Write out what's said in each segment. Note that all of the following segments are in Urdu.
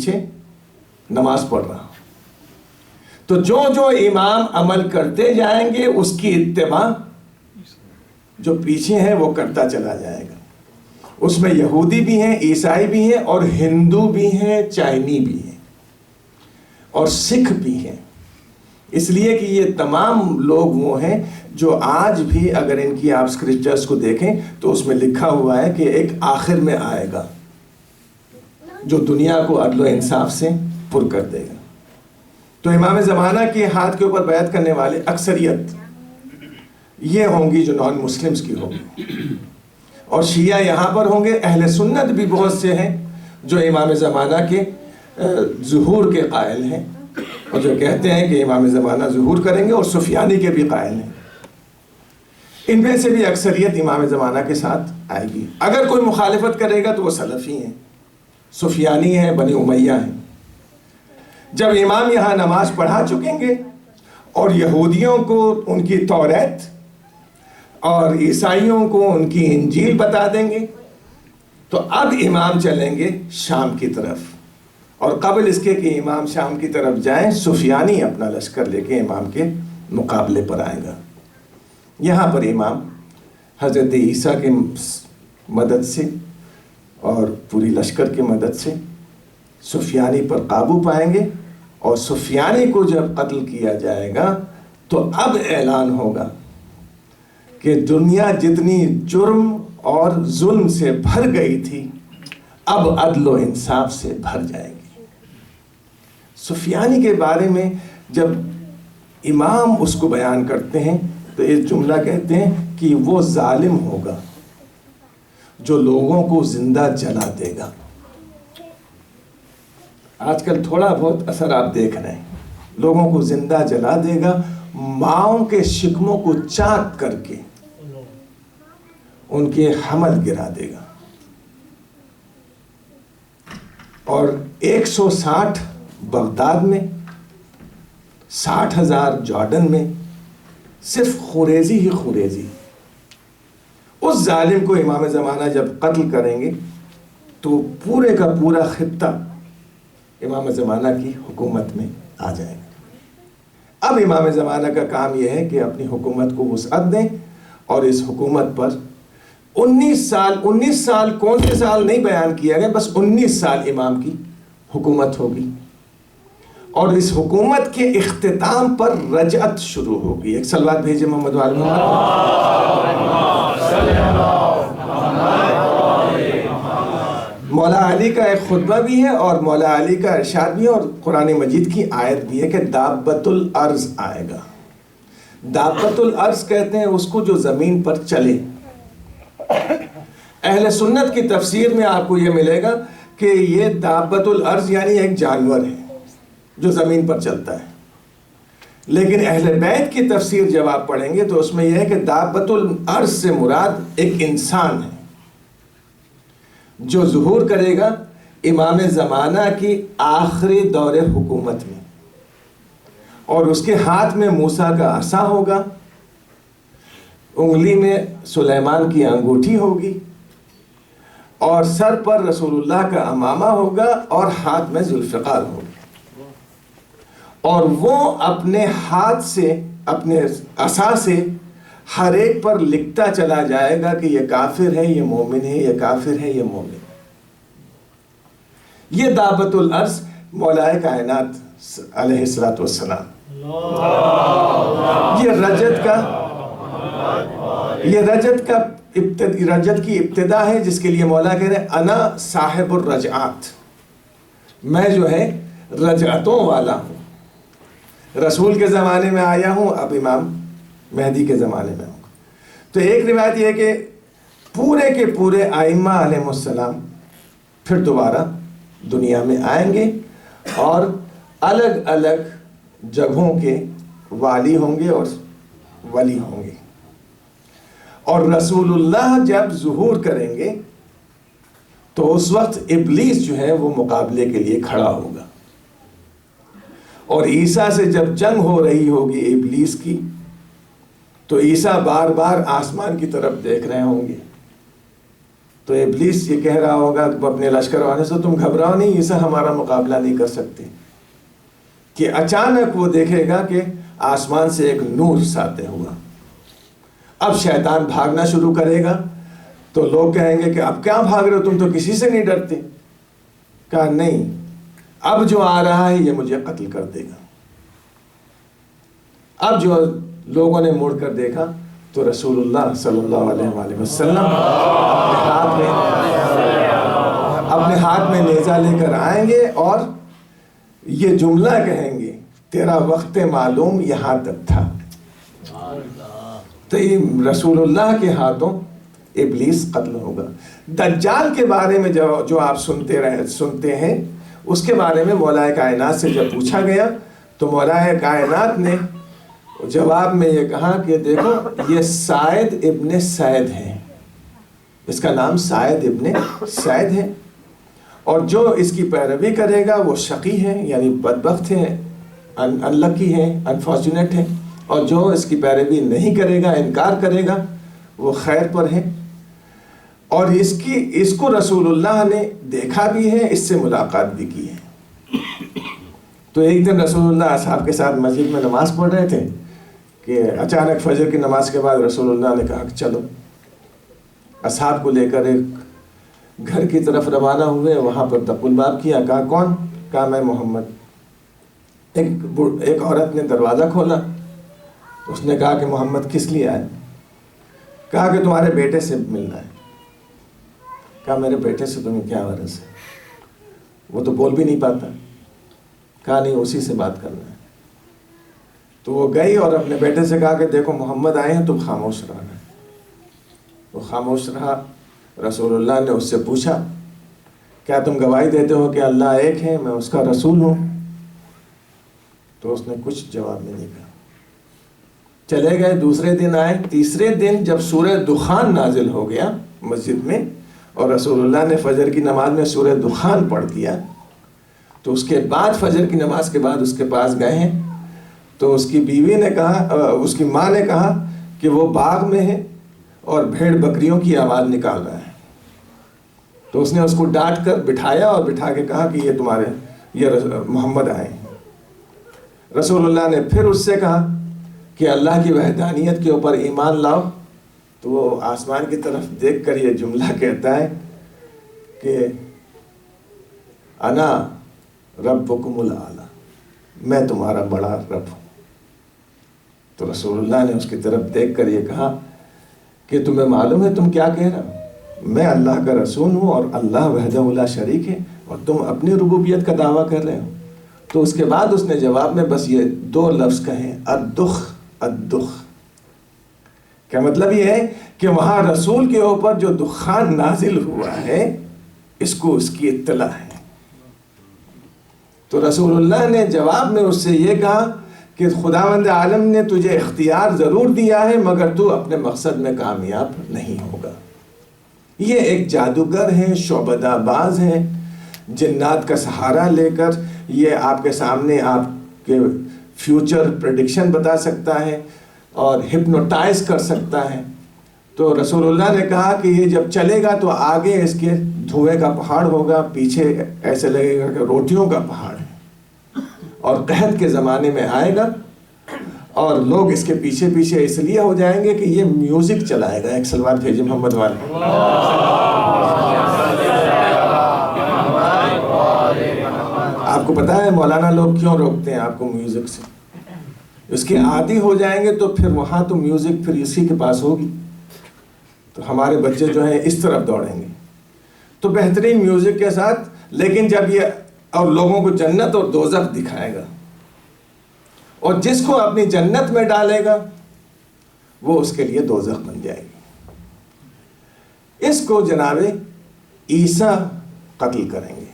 پیچھے نماز پڑھ رہا ہوں، تو جو جو امام عمل کرتے جائیں گے اس کی اتباع جو پیچھے ہے وہ کرتا چلا جائے گا۔ اس میں یہودی بھی ہیں، عیسائی بھی ہیں، اور ہندو بھی ہیں، چائنی بھی ہیں، اور سکھ بھی ہیں۔ اس لیے کہ یہ تمام لوگ وہ ہیں جو آج بھی اگر ان کی آپ اسکرپچرز کو دیکھیں تو اس میں لکھا ہوا ہے کہ ایک آخر میں آئے گا جو دنیا کو عدل و انصاف سے پر کر دے گا۔ تو امام زمانہ کے ہاتھ کے اوپر بیعت کرنے والے اکثریت یہ ہوں گی جو نان مسلمز کی ہوگی، اور شیعہ یہاں پر ہوں گے۔ اہل سنت بھی بہت سے ہیں جو امام زمانہ کے ظہور کے قائل ہیں اور جو کہتے ہیں کہ امام زمانہ ظہور کریں گے، اور سفیانی کے بھی قائل ہیں۔ ان میں سے بھی اکثریت امام زمانہ کے ساتھ آئے گی۔ اگر کوئی مخالفت کرے گا تو وہ سلفی ہیں، سفیانی ہیں، بنی امیہ ہیں۔ جب امام یہاں نماز پڑھا چکیں گے اور یہودیوں کو ان کی توریت اور عیسائیوں کو ان کی انجیل بتا دیں گے، تو اب امام چلیں گے شام کی طرف، اور قبل اس کے کہ امام شام کی طرف جائیں سفیانی اپنا لشکر لے کے امام کے مقابلے پر آئے گا۔ یہاں پر امام حضرت عیسیٰ کی مدد سے اور پوری لشکر کی مدد سے سفیانی پر قابو پائیں گے، اور سفیانی کو جب قتل کیا جائے گا تو اب اعلان ہوگا کہ دنیا جتنی جرم اور ظلم سے بھر گئی تھی اب عدل و انصاف سے بھر جائے گی۔ سفیانی کے بارے میں جب امام اس کو بیان کرتے ہیں تو اس جملہ کہتے ہیں کہ وہ ظالم ہوگا جو لوگوں کو زندہ جلا دے گا۔ آج کل تھوڑا بہت اثر آپ دیکھ رہے ہیں، لوگوں کو زندہ جلا دے گا، ماؤں کے شکموں کو چاک کر کے ان کے حمل گرا دے گا۔ اور 160 بغداد میں، 60,000 جارڈن میں، صرف خوریزی ہی خوریزی۔ اس ظالم کو امام زمانہ جب قتل کریں گے تو پورے کا پورا خطہ امام زمانہ کی حکومت میں آ جائے گا۔ اب امام زمانہ کا کام یہ ہے کہ اپنی حکومت کو وسعت دیں، اور اس حکومت پر 19 سال کون سے سال نہیں بیان کیا گیا، بس 19 سال امام کی حکومت ہوگی، اور اس حکومت کے اختتام پر رجعت شروع ہوگی۔ ایک صلوات بھیجے محمد وآل محمد۔ مولا علی کا ایک خطبہ بھی ہے اور مولا علی کا ارشاد بھی ہے، اور قرآن مجید کی آیت بھی ہے کہ دابۃ الارض آئے گا۔ دابۃ الارض کہتے ہیں اس کو جو زمین پر چلے۔ اہل سنت کی تفسیر میں آپ کو یہ ملے گا کہ یہ دابۃ الارض یعنی ایک جانور ہے جو زمین پر چلتا ہے، لیکن اہل بیت کی تفسیر جب آپ پڑھیں گے تو اس میں یہ ہے کہ دابۃ الارض سے مراد ایک انسان ہے جو ظہور کرے گا امام زمانہ کی آخری دور حکومت میں، اور اس کے ہاتھ میں موسیٰ کا عصا ہوگا، انگلی میں سلیمان کی انگوٹھی ہوگی، اور سر پر رسول اللہ کا امامہ ہوگا، اور ہاتھ میں ذوالفقار ہوگا، اور وہ اپنے ہاتھ سے، اپنے عصا سے ہر ایک پر لکھتا چلا جائے گا کہ یہ کافر ہے، یہ مومن ہے، یہ کافر ہے، یہ مومن۔ یہ دابۃ الارض مولا کائنات علیہ السلام، یہ رجت کی ابتدا ہے، جس کے لیے مولا کہہ رہے ہیں انا صاحب الرجعات، میں جو ہے رجعتوں والا ہوں۔ رسول کے زمانے میں آیا ہوں، اب امام مہدی کے زمانے میں ہوں۔ تو ایک روایت یہ ہے کہ پورے کے پورے ائمہ علیہ السلام پھر دوبارہ دنیا میں آئیں گے، اور الگ الگ جگہوں کے والی ہوں گے اور ولی ہوں گے، اور رسول اللہ جب ظہور کریں گے تو اس وقت ابلیس جو ہے وہ مقابلے کے لیے کھڑا ہوگا، اور عیسیٰ سے جب جنگ ہو رہی ہوگی ابلیس کی تو عیسیٰ بار بار آسمان کی طرف دیکھ رہے ہوں گے، تو ابلیس یہ کہہ رہا ہوگا اپنے لشکر والے سے تم گھبراؤ نہیں، اسے ہمارا مقابلہ نہیں کر سکتے، کہ اچانک وہ دیکھے گا کہ آسمان سے ایک نور ساطع ہوا۔ اب شیطان بھاگنا شروع کرے گا تو لوگ کہیں گے کہ اب کیا بھاگ رہے ہو، تم تو کسی سے نہیں ڈرتے۔ کہا نہیں، اب جو آ رہا ہے یہ مجھے قتل کر دے گا۔ اب جو لوگوں نے مڑ کر دیکھا تو رسول اللہ صلی اللہ علیہ وآلہ وسلم اپنے ہاتھ میں نیزہ لے کر آئیں گے اور یہ جملہ کہیں گے، تیرا وقت معلوم یہاں تک تھا۔ تو یہ رسول اللہ کے ہاتھوں ابلیس قتل ہوگا۔ دجال کے بارے میں جو آپ سنتے ہیں، اس کے بارے میں مولا کائنات سے جب پوچھا گیا تو مولا کائنات نے جواب میں یہ کہا کہ دیکھو یہ سعید ابن سعید ہے، اس کا نام سعید ابن سعید ہے، اور جو اس کی پیروی کرے گا وہ شقی ہے، یعنی بدبخت ہے، انلکی ہے، انفارچونیٹ ہے، اور جو اس کی پیروی نہیں کرے گا، انکار کرے گا، وہ خیر پر ہے۔ اور اس کو رسول اللہ نے دیکھا بھی ہے، اس سے ملاقات بھی کی ہے۔ تو ایک دن رسول اللہ اصحاب کے ساتھ مسجد میں نماز پڑھ رہے تھے کہ اچانک فجر کی نماز کے بعد رسول اللہ نے کہا کہ چلو، اصحاب کو لے کر ایک گھر کی طرف روانہ ہوئے۔ وہاں پر دق الباب کیا، کہا کون؟ کہا میں محمد۔ ایک عورت نے دروازہ کھولا، اس نے کہا کہ محمد کس لیے آئے؟ کہا کہ تمہارے بیٹے سے ملنا ہے۔ کہا میرے بیٹے سے تمہیں کیا غرض ہے؟ وہ تو بول بھی نہیں پاتا۔ کہا نہیں، اسی سے بات کرنا ہے۔ تو وہ گئی اور اپنے بیٹے سے کہا کہ دیکھو محمد آئے ہیں، تم خاموش رہنا ہے۔ وہ خاموش رہا۔ رسول اللہ نے اس سے پوچھا کیا تم گواہی دیتے ہو کہ اللہ ایک ہے، میں اس کا رسول ہوں؟ تو اس نے کچھ جواب میں نہیں کہا۔ چلے گئے، دوسرے دن آئے، تیسرے دن جب سورہ دخان نازل ہو گیا مسجد میں اور رسول اللہ نے فجر کی نماز میں سورہ دخان پڑھ دیا، تو اس کے بعد فجر کی نماز کے بعد اس کے پاس گئے ہیں تو اس کی بیوی نے کہا، اس کی ماں نے کہا کہ وہ باغ میں ہے اور بھیڑ بکریوں کی آواز نکال رہا ہے۔ تو اس نے اس کو ڈانٹ کر بٹھایا اور بٹھا کے کہا کہ یہ محمد آئے ہیں۔ رسول اللہ نے پھر اس سے کہا کہ اللہ کی وحدانیت کے اوپر ایمان لاؤ، تو وہ آسمان کی طرف دیکھ کر یہ جملہ کہتا ہے کہ انا ربکم الاعلی، میں تمہارا بڑا رب ہوں۔ تو رسول اللہ نے اس کی طرف دیکھ کر یہ کہا کہ تمہیں معلوم ہے تم کیا کہہ رہے ہو؟ میں اللہ کا رسول ہوں اور اللہ وحدہ لا شریک ہے، اور تم اپنی ربوبیت کا دعویٰ کر رہے ہو۔ تو اس کے بعد اس نے جواب میں بس یہ دو لفظ کہیں، الدخ الدخ۔ کیا مطلب یہ ہے کہ وہاں رسول کے اوپر جو دخان نازل ہوا ہے اس کی اطلاع ہے۔ تو رسول اللہ نے جواب میں اس سے یہ کہا کہ خداوند عالم نے تجھے اختیار ضرور دیا ہے مگر تو اپنے مقصد میں کامیاب نہیں ہوگا۔ یہ ایک جادوگر ہے، شعبدہ باز ہے، جنات کا سہارا لے کر یہ آپ کے سامنے آپ کے فیوچر پریڈکشن بتا سکتا ہے اور ہپنوٹائز کر سکتا ہے۔ تو رسول اللہ نے کہا کہ یہ جب چلے گا تو آگے اس کے دھوئے کا پہاڑ ہوگا، پیچھے ایسے لگے گا کہ روٹیوں کا پہاڑ ہے، اور قحط کے زمانے میں آئے گا اور لوگ اس کے پیچھے پیچھے اس لیے ہو جائیں گے کہ یہ میوزک چلائے گا۔ ایک سلوات بھیجے محمد والے۔ آپ کو پتا ہے مولانا لوگ کیوں روکتے ہیں آپ کو میوزک سے؟ اس کے عادی ہو جائیں گے تو پھر وہاں تو میوزک پھر اسی کے پاس ہوگی، تو ہمارے بچے جو ہیں اس طرف دوڑیں گے۔ تو بہترین میوزک کے ساتھ، لیکن جب یہ اور لوگوں کو جنت اور دوزخ دکھائے گا، اور جس کو اپنی جنت میں ڈالے گا وہ اس کے لیے دوزخ بن جائے گی۔ اس کو جناب عیسیٰ قتل کریں گے،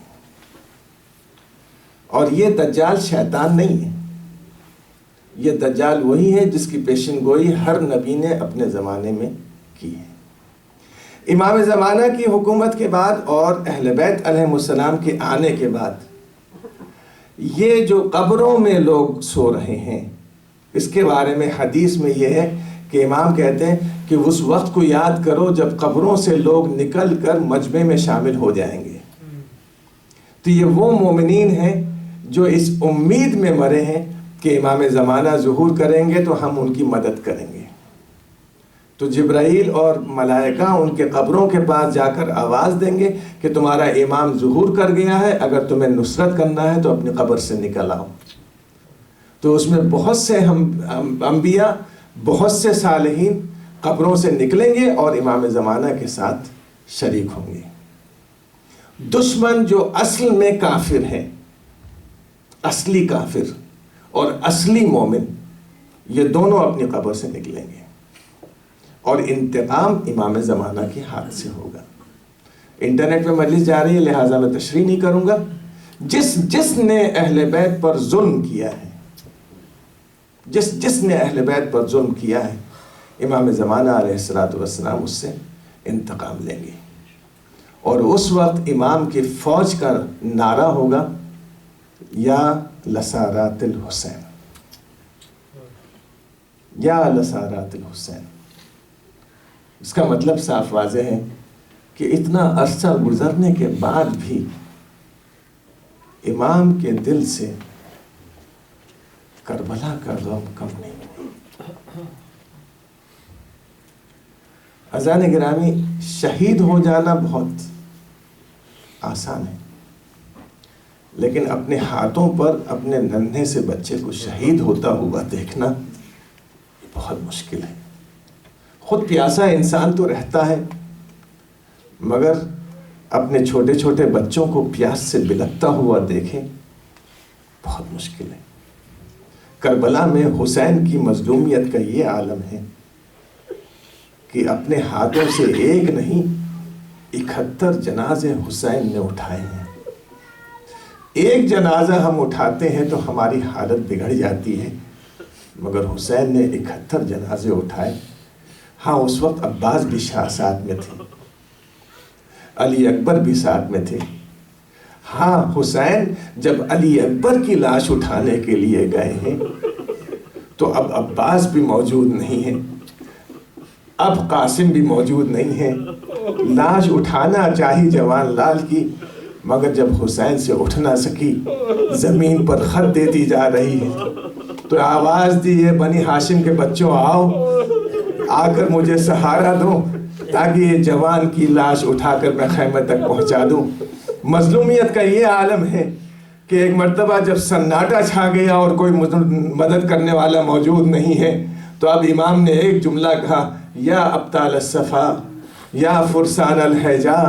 اور یہ دجال شیطان نہیں ہے، یہ دجال وہی ہے جس کی پیشن گوئی ہر نبی نے اپنے زمانے میں کی ہے۔ امام زمانہ کی حکومت کے بعد اور اہل بیت علیہ السلام کے آنے کے بعد یہ جو قبروں میں لوگ سو رہے ہیں، اس کے بارے میں حدیث میں یہ ہے کہ امام کہتے ہیں کہ اس وقت کو یاد کرو جب قبروں سے لوگ نکل کر مجمع میں شامل ہو جائیں گے. تو یہ وہ مومنین ہیں جو اس امید میں مرے ہیں کہ امام زمانہ ظہور کریں گے تو ہم ان کی مدد کریں گے. تو جبرائیل اور ملائکہ ان کے قبروں کے پاس جا کر آواز دیں گے کہ تمہارا امام ظہور کر گیا ہے, اگر تمہیں نصرت کرنا ہے تو اپنی قبر سے نکل آؤ. تو اس میں بہت سے انبیاء, بہت سے صالحین قبروں سے نکلیں گے اور امام زمانہ کے ساتھ شریک ہوں گے. دشمن جو اصل میں کافر ہیں, اصلی کافر اور اصلی مومن, یہ دونوں اپنی قبر سے نکلیں گے اور انتقام امام زمانہ کے ہاتھ سے ہوگا. انٹرنیٹ پہ مجلس جا رہی ہے لہٰذا میں تشریح نہیں کروں گا. جس نے اہل بیت پر ظلم کیا ہے, جس نے اہل بیت پر ظلم کیا ہے, امام زمانہ علیہ السلام اس سے انتقام لیں گے. اور اس وقت امام کی فوج کا نعرہ ہوگا یا لسارات الحسین, یا لسارات الحسین. اس کا مطلب صاف واضح ہے کہ اتنا عرصہ گزرنے کے بعد بھی امام کے دل سے کربلا کا غم کم نہیں ہوا. اذان گرامی, شہید ہو جانا بہت آسان ہے, لیکن اپنے ہاتھوں پر اپنے ننھے سے بچے کو شہید ہوتا ہوا دیکھنا بہت مشکل ہے. خود پیاسا انسان تو رہتا ہے, مگر اپنے چھوٹے چھوٹے بچوں کو پیاس سے بلکتا ہوا دیکھیں بہت مشکل ہے. کربلا میں حسین کی مظلومیت کا یہ عالم ہے کہ اپنے ہاتھوں سے ایک نہیں 71 جنازے حسین نے اٹھائے ہیں. ایک جنازہ ہم اٹھاتے ہیں تو ہماری حالت بگڑ جاتی ہے, مگر حسین نے 71 جنازے اٹھائے. ہاں, اس وقت عباس بھی ساتھ میں تھے, علی اکبر بھی ساتھ میں تھے. ہاں, حسین جب علی اکبر کی لاش اٹھانے کے لیے گئے ہیں تو اب عباس بھی موجود نہیں ہیں, اب قاسم بھی موجود نہیں ہیں. لاش اٹھانا چاہی جوان لال کی, مگر جب حسین سے اٹھ نہ سکی, زمین پر خط دیتی جا رہی ہے, تو آواز دی ہے بنی ہاشم کے بچوں, آؤ آ کر مجھے سہارا دو تاکہ یہ جوان کی لاش اٹھا کر میں خیمے تک پہنچا دوں. مظلومیت کا یہ عالم ہے کہ ایک مرتبہ جب سناٹا چھا گیا اور کوئی مدد کرنے والا موجود نہیں ہے, تو اب امام نے ایک جملہ کہا, یا ابطال الصفا یا فرسان الحجا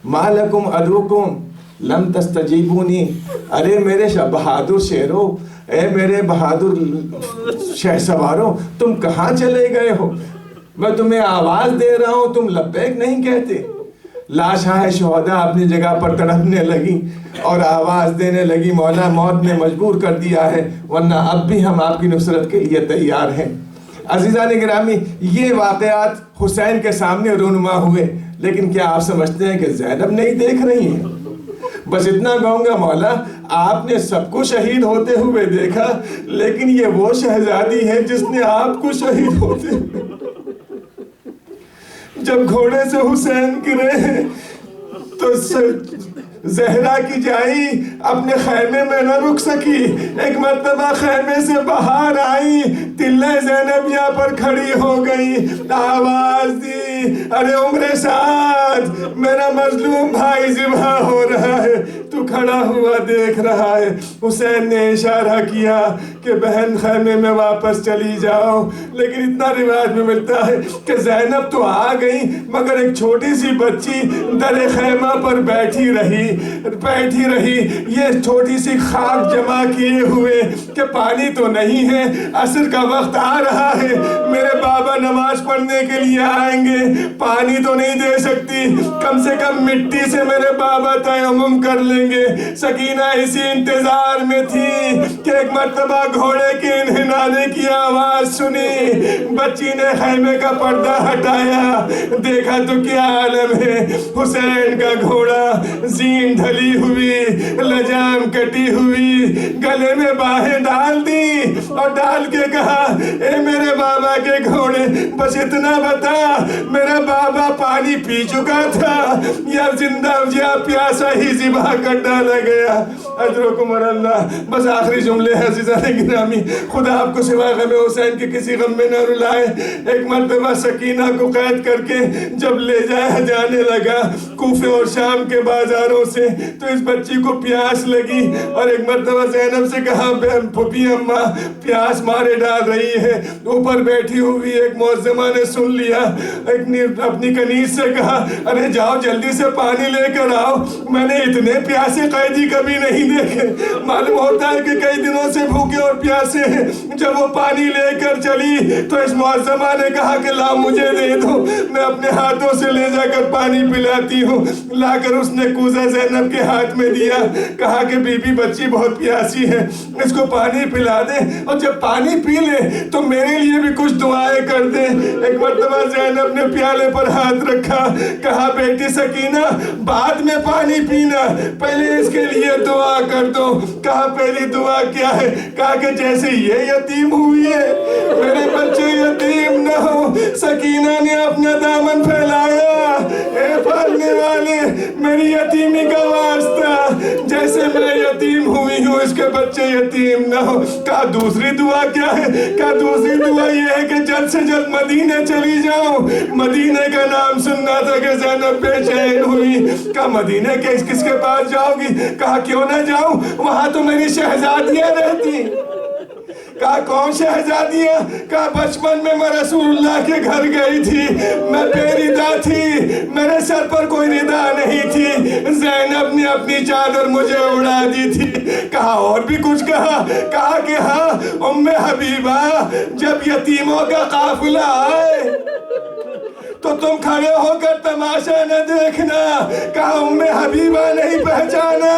ما لکم ادعوکم لم تستجیبونی. ارے میرے بہادر شیرو, اے میرے بہادر شہ سوارو, تم کہاں چلے گئے ہو؟ میں تمہیں آواز دے رہا ہوں, تم لبیک نہیں کہتے. لاشیں شہداء اپنی جگہ پر تڑپنے لگی اور آواز دینے لگی, مولا موت نے مجبور کر دیا ہے, ورنہ اب بھی ہم آپ کی نصرت کے لیے تیار ہیں. عزیزان گرامی, یہ واقعات حسین کے سامنے رونما ہوئے, لیکن کیا آپ سمجھتے ہیں کہ زینب نہیں دیکھ رہی ہیں؟ بس اتنا کہوں گا, مولا آپ نے سب کو شہید ہوتے ہوئے دیکھا, لیکن یہ وہ شہزادی ہے جس نے آپ کو شہید ہوتے ہوئے. جب گھوڑے سے حسین گرے تو زہرا کی جائی اپنے خیمے میں نہ رک سکی. ایک مرتبہ خیمے سے باہر آئی, تلے زینب یہاں پر کھڑی ہو گئی, آواز دی, ارے عمر سعد, میرا مظلوم بھائی ذبح ہو رہا ہے, تو کھڑا ہوا دیکھ رہا ہے. حسین نے اشارہ کیا کہ بہن خیمے میں واپس چلی جاؤ, لیکن اتنا روایت میں ملتا ہے کہ زینب تو آ گئی, مگر ایک چھوٹی سی بچی در خیمہ پر بیٹھی رہی. یہ چھوٹی سی خاک جمع کیے ہوئے کہ پانی تو نہیں ہے, عصر کا وقت آ رہا ہے, میرے بابا نماز پڑھنے کے لیے آئیں گے, پانی تو نہیں دے سکتی, کم سے کم مٹی سے میرے بابا تیمم کر لیں دیں گے. سکینہ اسی انتظار میں تھی کہ ایک مرتبہ گھوڑے کے انہنانے کی آواز سنی. بچی نے خیمے کا پردہ ہٹایا, دیکھا تو کیا عالم ہے. حسین کا گھوڑا, زین ڈھلی ہوئی, لجام کٹی ہوئی, گلے میں باہیں ڈال دی اور ڈال کے کہا, اے میرے بابا کے گھوڑے, بس اتنا بتا میرا بابا پانی پی چکا تھا یا زندہ یا پیاسا ہی ذبح کر ڈالا گیا. اجرکم اللہ. بس آخری جملے ہیں عزیزان گرامی, خدا آپ کو سوائے غم حسین کے کسی غم میں نہ رلائے. ایک مرتبہ سکینہ کو قید کر کے جب لے جانے لگا کوفے اور شام کے بازاروں سے, تو اس بچی کو پیاس لگی اور ایک مرتبہ زینب سے کہا, پھپھی اماں پیاس مارے ڈال رہی ہے. اوپر بیٹھی ہوئی ایک معظمہ نے سن لیا, اپنی کنیز سے کہا, ارے جاؤ جلدی سے پانی لے کر آؤ, میں نے اتنے پیاسے قیدی کبھی نہیں دیکھے. معلوم ہوتا ہے کہ کئی دنوں سے بھوکے اور پیاسے ہیں. جب وہ پانی لے کر چلی تو اس معظمہ نے کہا کہ لا مجھے دے دو, میں اپنے ہاتھوں سے لے جا کر پانی پلاتی ہوں. لا کر اس نے کوزہ زینب کے ہاتھ میں دیا, کہا کہ بی بی بچی بہت پیاسی ہے, اس کو پانی پلا دے, اور جب پانی پی لے تو میرے لیے بھی کچھ دعائیں کر دے. ایک مرتبہ زینب نے پیالے پر ہاتھ رکھا, کہا بیٹی سکینہ بعد میں پانی پینا, پہلے اس کے لیے دعا کر دو. کہا پہلی دعا کیا ہے؟ کہا کہ جیسے یہ یتیم ہوئی ہے میرے بچے یتیم نہ ہو. سکینہ نے اپنا دامن پھیلایا, اے پالنے والے میری یتیمی کا واسطہ, جیسے میں یتیم ہوئی ہوں اس کے بچے یتیم نہ ہو. کہا دوسری دعا کیا ہے؟ کہا دوسری دعا یہ ہے کہ جلد سے جلد مدینے چلی جاؤں. مدینے کا نام سننا تھا کہ زینب بے چین ہوئی. کہا مدینے کس کے پاس جاؤ گی؟ کہا کیوں نہ جاؤں, وہاں تو میری شہزادیاں رہتی. کہا کون شہزادیاں؟ کہا بچپن میں رسول اللہ کے گھر گئی تھی, میں بے ردا تھی, میرے سر پر کوئی ردا نہیں تھی, زینب نے اپنی چادر مجھے اڑا دی تھی. کہا اور بھی کچھ کہا؟ کہا کہ ہاں ام حبیبہ جب یتیموں کا قافلہ آئے تو تم کھڑے ہو کر تماشا نہ دیکھنا. کہا ام حبیبہ نہیں پہچانا؟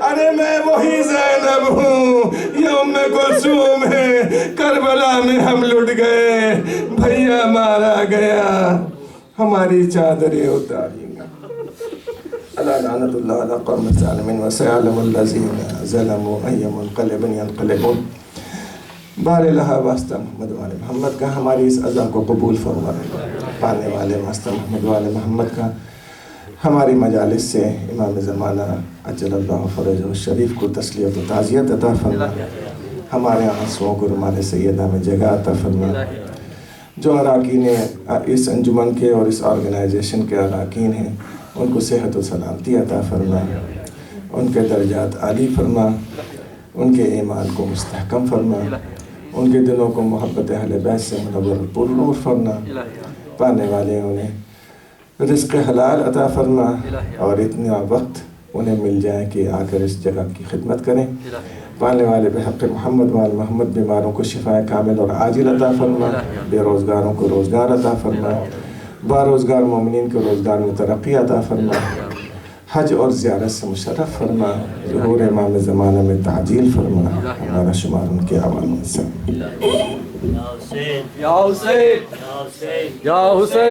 ارے میں وہی زینب ہوں, یہ ام کلثوم ہے. کربلا میں ہم لٹ گئے, بھیا مارا گیا, ہماری چادریں اتاری. اللہ لعنت اللہ علی قوم الظالمین وسيعلم الذین ظلموا أي منقلب ينقلبون. بار الہ واسطہ محمد والے محمد کا ہماری اس عزا کو قبول فرما. پانے والے واسطہ محمد والے محمد کا ہماری مجالس سے امام زمانہ عجل اللہ فرجہ الشریف کو تسلیت و تعزیت عطا فرما. ہمارے آنسوؤں کو رمال سیدہ میں جگہ عطا فرما. جو اراکین اس انجمن کے اور اس آرگنائزیشن کے اراکین ہیں ان کو صحت و سلامتی عطا فرما, ان کے درجات عالی فرما, ان کے ایمان کو مستحکم فرما, ان کے دلوں کو محبت اہل بیت سے منور پر نور فرما. پانے والے انہیں رزق حلال عطا فرما اور اتنا وقت انہیں مل جائے کہ آ کر اس جگہ کی خدمت کریں. پانے والے بحق محمد وال محمد بیماروں کو شفا کامل اور عاجل عطا فرما, بے روزگاروں کو روزگار عطا فرما, باروزگار مومنین کو روزگار میں ترقی عطا فرما, حج اور زیارت سے مشرف فرما, ظہور امام زمانہ میں تعجیل فرما. ہمارا شمار ان کے عوام سے. یا حسین یا حسین یا حسین یا حسین.